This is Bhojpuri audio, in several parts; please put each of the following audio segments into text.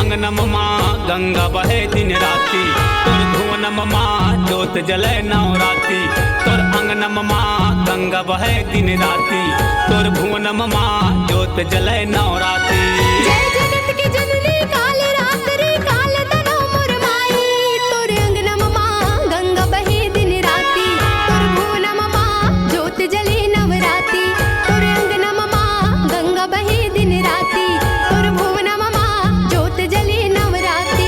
अंगनम माँ गंगा बहे दिन राती, तोर भुवनम माँ जोत जले नवराती। तोर अंगनम माँ गंगा बहे दिन राती, तोर भुवनम माँ जोत जले नवराती। जय जगत के जननी काल रात्रि काल तनो मोर माई, तोर अंगनम माँ गंगा बहे दिन राती, तोर भुवनम माँ जोत जले नवराती। तोर अंगनम माँ गंगा बहे दिन राती, तोर भुवनम माँ जोत जले नवराती।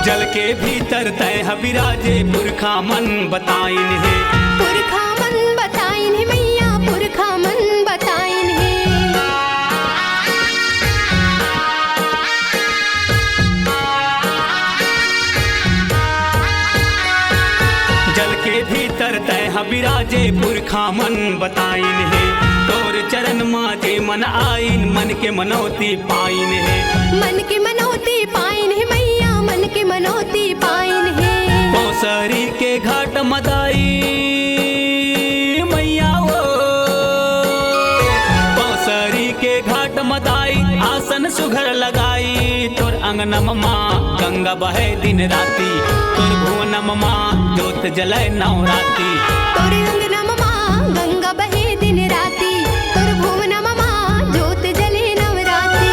जल के भीतर तय विराजे पुरखा मन बताइन है। पुरखा मन बताइन है मैया, पुरखा मन बताइन है। जल के भीतर तय विराजे पुरखा मन बताइन है। तोर चरण माजे मन आइन, मन के मनौती पाइन है। मन के मनौती पाइन है मैया, मन के मनौती पाइन है। पौसरी के घाट मदाई मैया वो, पौसरी के घाट मदाई आसन सुघर लगाई। तोर अंगनम माँ गंगा बहे दिन राती, तोर भुवनम माँ जोत जले नवराती। तोर अंगनम माँ गंगा बहे दिन राती, तोर भुवनम माँ जोत जले नवराती।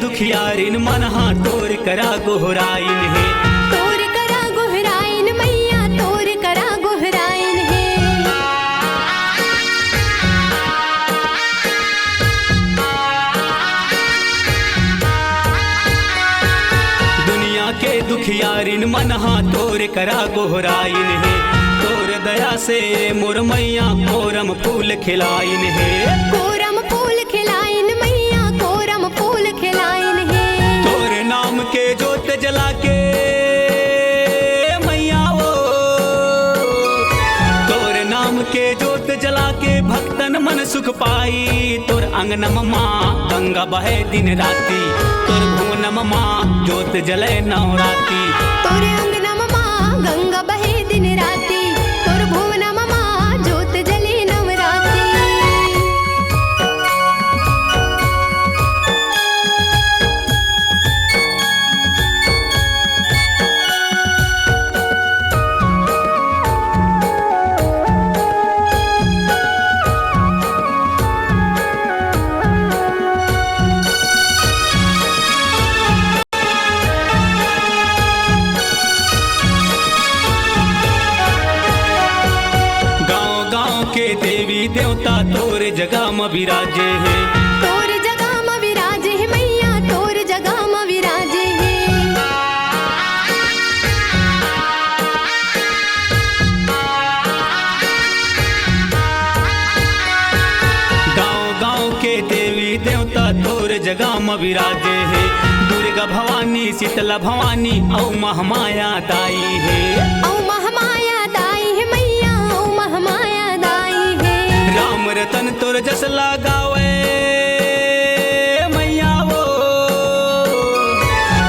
दुखियारिन मन तोर करा गोहराइन है। तोर करा गोहराइन मैया, तोर करा गोहराइन है। दुनिया के दुखियारिन मन तोर करा गोहराइन है। तोर दया से मोर मैया कोरम फूल खिलाइन है। कोरम फूल खिलाइन मैया, कोरम फूल खिलाइन है। तोर नाम के जोत जला के मैया वो, तोर नाम के जोत जला के भक्तन मन सुख पाई। तोर अंगनम माँ गंगा बहे दिन राती, तोर भुवनम माँ जोत जले नवराती। तोर अंगनम माँ गंगा बहे दिन राती, तोर भुवनम माँ जोत जले नवराती। देवी देवता तोर जगह में विराजे है। तोर जगह में विराजे है मैया, तोर जगह में विराजे है। गांव गांव के देवी देवता तोर जगह में विराजे है। दुर्गा भवानी शीतला भवानी औ महामाया दाई है। औ महामाया दाई है मैया, औ महामाया दाई है। राम रतन तोर जस लगावे मैया वो,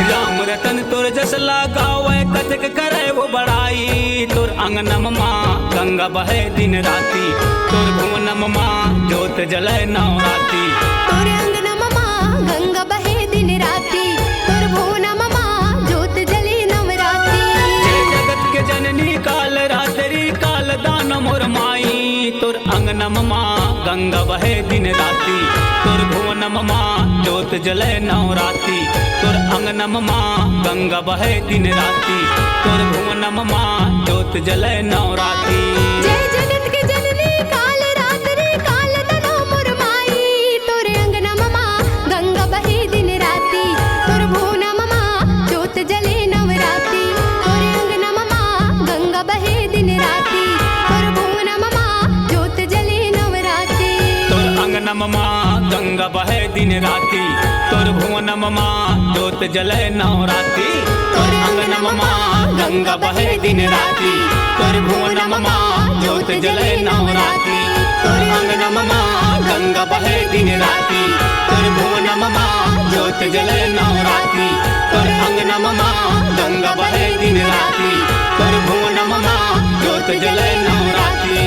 राम रतन तोर जस लगावे कथक करे वो बड़ाई। तोर अंगनम माँ गंगा बहे दिन राती, तोर भुवनम माँ जोत जले नवराती। तोर अंगनम माँ गंगा बहे दिन राती, तोर भुवनम माँ जोत जले नवराती। जय जगत के जननी काल रात्रि काल दान मोर माई, तोर अंगनम माँ गंगा बहे दिन राती, तोर भुवनम माँ जोत जले नवराती। तोर अंगनम माँ गंगा बहे दिन राती, तोर भुवनम माँ जोत जोत जले नवराती। जय जगत के जननी काल रात्रि काल तनो मोर माई तोरे अंगनमा माँ गंगा बहे दिन राती तोर भुवनमा माँ जोत जले नवराती तोरे अंगनमा माँ गंगा बहे दिन राती तोर भुवनमा माँ जोत जले नवराती तोर अंगनम माँ गंगा बहे दिन राती तोर भुवनम माँ जोत जले नवराती तोर अंगनम माँ गंगा बहे दिन राती तोर भुवनम माँ जोत जले नवराती तोर अंगनम माँ गंगा बहे दिन राती तोर भुवनम माँ जोत जले नवराती तोर अंगनम माँ गंगा बहे दिन राती तोर भुवनम माँ जोत जले नवराती।